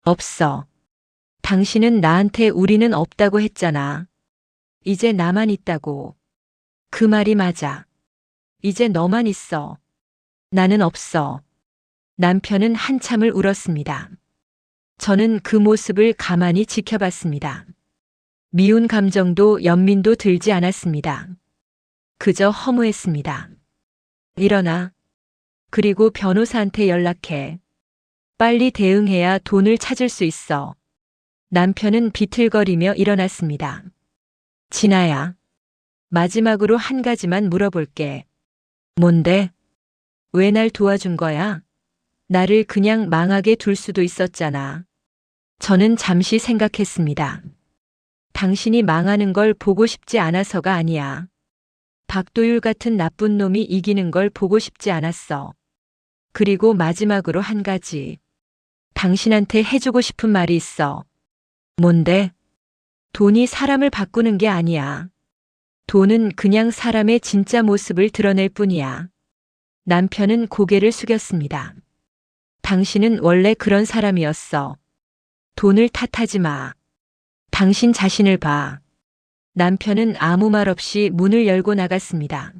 없어. 당신은 나한테 우리는 없다고 했잖아. 이제 나만 있다고. 그 말이 맞아. 이제 너만 있어. 나는 없어. 남편은 한참을 울었습니다. 저는 그 모습을 가만히 지켜봤습니다. 미운 감정도 연민도 들지 않았습니다. 그저 허무했습니다. 일어나. 그리고 변호사한테 연락해. 빨리 대응해야 돈을 찾을 수 있어. 남편은 비틀거리며 일어났습니다. 진아야. 마지막으로 한 가지만 물어볼게. 뭔데? 왜 날 도와준 거야? 나를 그냥 망하게 둘 수도 있었잖아. 저는 잠시 생각했습니다. 당신이 망하는 걸 보고 싶지 않아서가 아니야. 박도율 같은 나쁜 놈이 이기는 걸 보고 싶지 않았어. 그리고 마지막으로 한 가지. 당신한테 해주고 싶은 말이 있어. 뭔데? 돈이 사람을 바꾸는 게 아니야. 돈은 그냥 사람의 진짜 모습을 드러낼 뿐이야. 남편은 고개를 숙였습니다. 당신은 원래 그런 사람이었어. 돈을 탓하지 마. 당신 자신을 봐. 남편은 아무 말 없이 문을 열고 나갔습니다.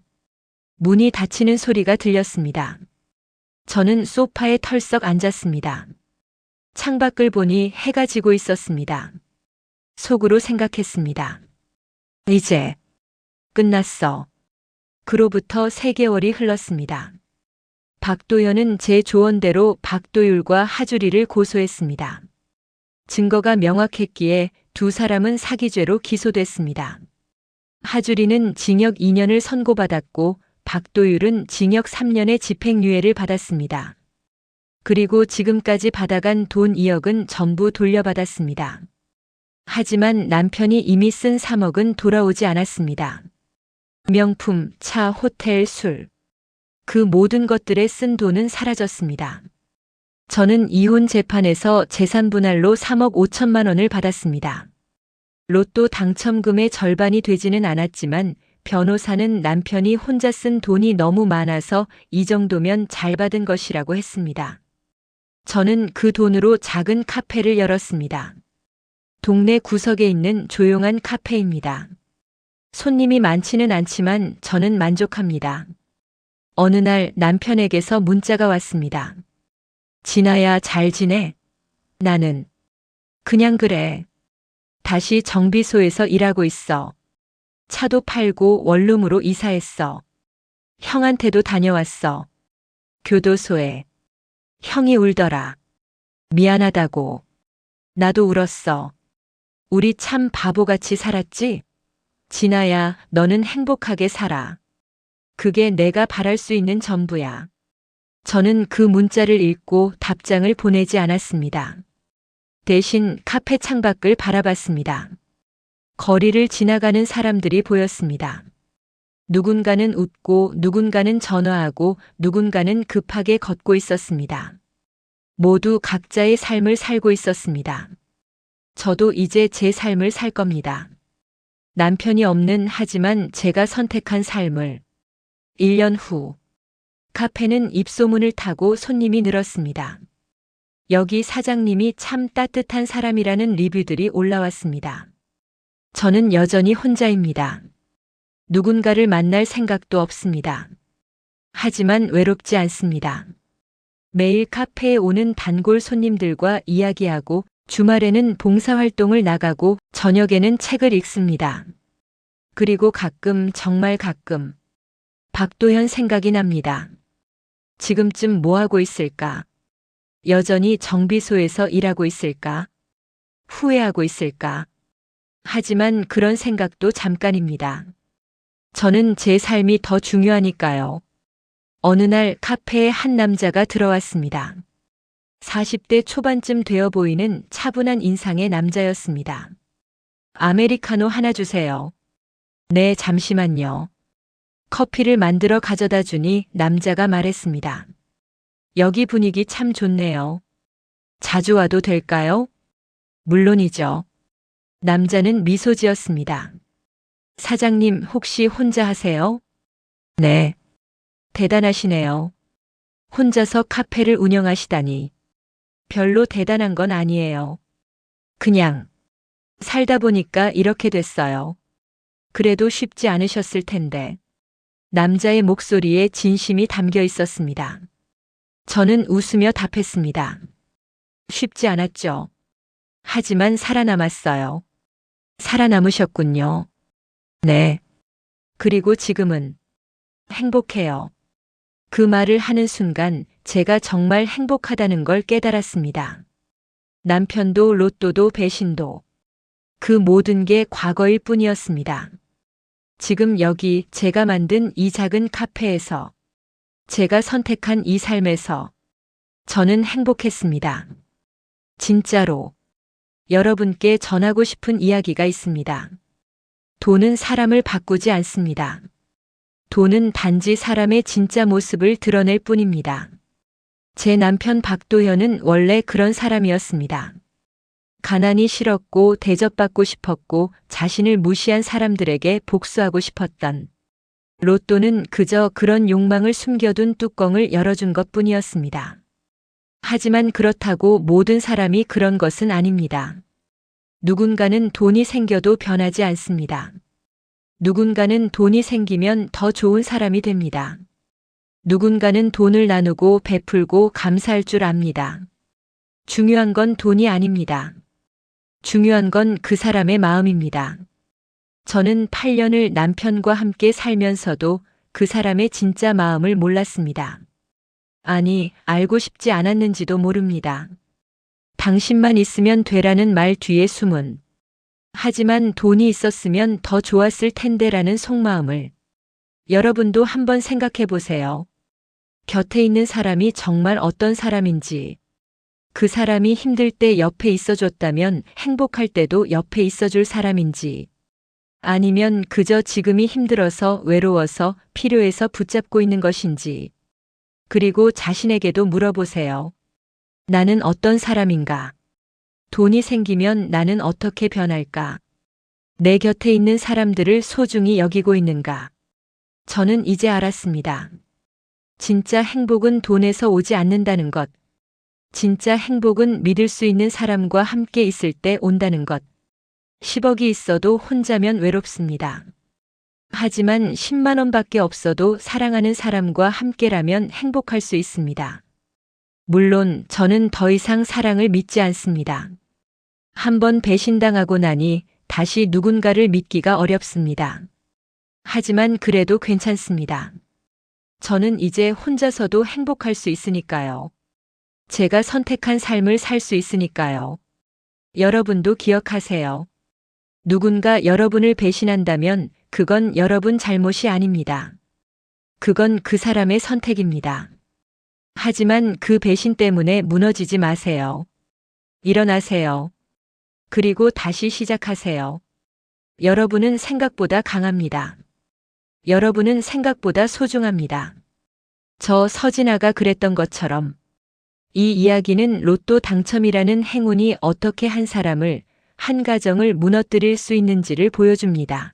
문이 닫히는 소리가 들렸습니다. 저는 소파에 털썩 앉았습니다. 창밖을 보니 해가 지고 있었습니다. 속으로 생각했습니다. 이제 끝났어. 그로부터 3개월이 흘렀습니다. 박도연은 제 조언대로 박도율과 하주리를 고소했습니다. 증거가 명확했기에 두 사람은 사기죄로 기소됐습니다. 하주리는 징역 2년을 선고받았고 박도율은 징역 3년의 집행유예를 받았습니다. 그리고 지금까지 받아간 돈 2억은 전부 돌려받았습니다. 하지만 남편이 이미 쓴 3억은 돌아오지 않았습니다. 명품, 차, 호텔, 술. 그 모든 것들에 쓴 돈은 사라졌습니다. 저는 이혼 재판에서 재산 분할로 3억 5천만 원을 받았습니다. 로또 당첨금의 절반이 되지는 않았지만 변호사는 남편이 혼자 쓴 돈이 너무 많아서 이 정도면 잘 받은 것이라고 했습니다. 저는 그 돈으로 작은 카페를 열었습니다. 동네 구석에 있는 조용한 카페입니다. 손님이 많지는 않지만 저는 만족합니다. 어느 날 남편에게서 문자가 왔습니다. 진아야, 잘 지내? 나는 그냥 그래. 다시 정비소에서 일하고 있어. 차도 팔고 원룸으로 이사했어. 형한테도 다녀왔어. 교도소에. 형이 울더라. 미안하다고. 나도 울었어. 우리 참 바보같이 살았지? 진아야, 너는 행복하게 살아. 그게 내가 바랄 수 있는 전부야. 저는 그 문자를 읽고 답장을 보내지 않았습니다. 대신 카페 창밖을 바라봤습니다. 거리를 지나가는 사람들이 보였습니다. 누군가는 웃고 누군가는 전화하고 누군가는 급하게 걷고 있었습니다. 모두 각자의 삶을 살고 있었습니다. 저도 이제 제 삶을 살 겁니다. 남편이 없는 하지만 제가 선택한 삶을. 1년 후. 카페는 입소문을 타고 손님이 늘었습니다. 여기 사장님이 참 따뜻한 사람이라는 리뷰들이 올라왔습니다. 저는 여전히 혼자입니다. 누군가를 만날 생각도 없습니다. 하지만 외롭지 않습니다. 매일 카페에 오는 단골 손님들과 이야기하고 주말에는 봉사활동을 나가고 저녁에는 책을 읽습니다. 그리고 가끔, 정말 가끔 박도현 생각이 납니다. 지금쯤 뭐 하고 있을까? 여전히 정비소에서 일하고 있을까? 후회하고 있을까? 하지만 그런 생각도 잠깐입니다. 저는 제 삶이 더 중요하니까요. 어느 날 카페에 한 남자가 들어왔습니다. 40대 초반쯤 되어 보이는 차분한 인상의 남자였습니다. 아메리카노 하나 주세요. 네, 잠시만요. 커피를 만들어 가져다 주니 남자가 말했습니다. 여기 분위기 참 좋네요. 자주 와도 될까요? 물론이죠. 남자는 미소 지었습니다. 사장님, 혹시 혼자 하세요? 네. 대단하시네요. 혼자서 카페를 운영하시다니. 별로 대단한 건 아니에요. 그냥 살다 보니까 이렇게 됐어요. 그래도 쉽지 않으셨을 텐데. 남자의 목소리에 진심이 담겨 있었습니다. 저는 웃으며 답했습니다. 쉽지 않았죠. 하지만 살아남았어요. 살아남으셨군요. 네. 그리고 지금은 행복해요. 그 말을 하는 순간 제가 정말 행복하다는 걸 깨달았습니다. 남편도 로또도 배신도 그 모든 게 과거일 뿐이었습니다. 지금 여기 제가 만든 이 작은 카페에서 제가 선택한 이 삶에서 저는 행복했습니다. 진짜로 여러분께 전하고 싶은 이야기가 있습니다. 돈은 사람을 바꾸지 않습니다. 돈은 단지 사람의 진짜 모습을 드러낼 뿐입니다. 제 남편 박도현은 원래 그런 사람이었습니다. 가난이 싫었고 대접받고 싶었고 자신을 무시한 사람들에게 복수하고 싶었던. 로또는 그저 그런 욕망을 숨겨둔 뚜껑을 열어준 것뿐이었습니다. 하지만 그렇다고 모든 사람이 그런 것은 아닙니다. 누군가는 돈이 생겨도 변하지 않습니다. 누군가는 돈이 생기면 더 좋은 사람이 됩니다. 누군가는 돈을 나누고 베풀고 감사할 줄 압니다. 중요한 건 돈이 아닙니다. 중요한 건 그 사람의 마음입니다. 저는 8년을 남편과 함께 살면서도 그 사람의 진짜 마음을 몰랐습니다. 아니, 알고 싶지 않았는지도 모릅니다. 당신만 있으면 되라는 말 뒤에 숨은 하지만 돈이 있었으면 더 좋았을 텐데라는 속마음을 여러분도 한번 생각해 보세요. 곁에 있는 사람이 정말 어떤 사람인지, 그 사람이 힘들 때 옆에 있어줬다면 행복할 때도 옆에 있어줄 사람인지, 아니면 그저 지금이 힘들어서 외로워서 필요해서 붙잡고 있는 것인지, 그리고 자신에게도 물어보세요. 나는 어떤 사람인가? 돈이 생기면 나는 어떻게 변할까? 내 곁에 있는 사람들을 소중히 여기고 있는가? 저는 이제 알았습니다. 진짜 행복은 돈에서 오지 않는다는 것. 진짜 행복은 믿을 수 있는 사람과 함께 있을 때 온다는 것. 10억이 있어도 혼자면 외롭습니다. 하지만 10만 원밖에 없어도 사랑하는 사람과 함께라면 행복할 수 있습니다. 물론 저는 더 이상 사랑을 믿지 않습니다. 한번 배신당하고 나니 다시 누군가를 믿기가 어렵습니다. 하지만 그래도 괜찮습니다. 저는 이제 혼자서도 행복할 수 있으니까요. 제가 선택한 삶을 살 수 있으니까요. 여러분도 기억하세요. 누군가 여러분을 배신한다면 그건 여러분 잘못이 아닙니다. 그건 그 사람의 선택입니다. 하지만 그 배신 때문에 무너지지 마세요. 일어나세요. 그리고 다시 시작하세요. 여러분은 생각보다 강합니다. 여러분은 생각보다 소중합니다. 저 서진아가 그랬던 것처럼 이 이야기는 로또 당첨이라는 행운이 어떻게 한 사람을, 한 가정을 무너뜨릴 수 있는지를 보여줍니다.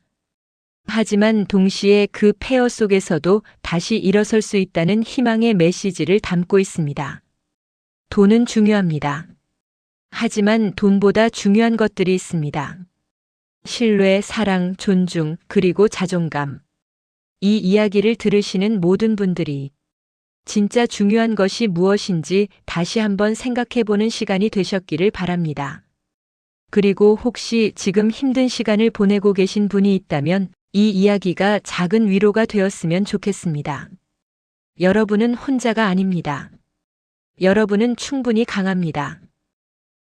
하지만 동시에 그 폐허 속에서도 다시 일어설 수 있다는 희망의 메시지를 담고 있습니다. 돈은 중요합니다. 하지만 돈보다 중요한 것들이 있습니다. 신뢰, 사랑, 존중, 그리고 자존감. 이 이야기를 들으시는 모든 분들이 진짜 중요한 것이 무엇인지 다시 한번 생각해 보는 시간이 되셨기를 바랍니다. 그리고 혹시 지금 힘든 시간을 보내고 계신 분이 있다면 이 이야기가 작은 위로가 되었으면 좋겠습니다. 여러분은 혼자가 아닙니다. 여러분은 충분히 강합니다.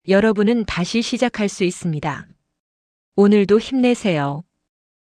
여러분은 다시 시작할 수 있습니다. 오늘도 힘내세요.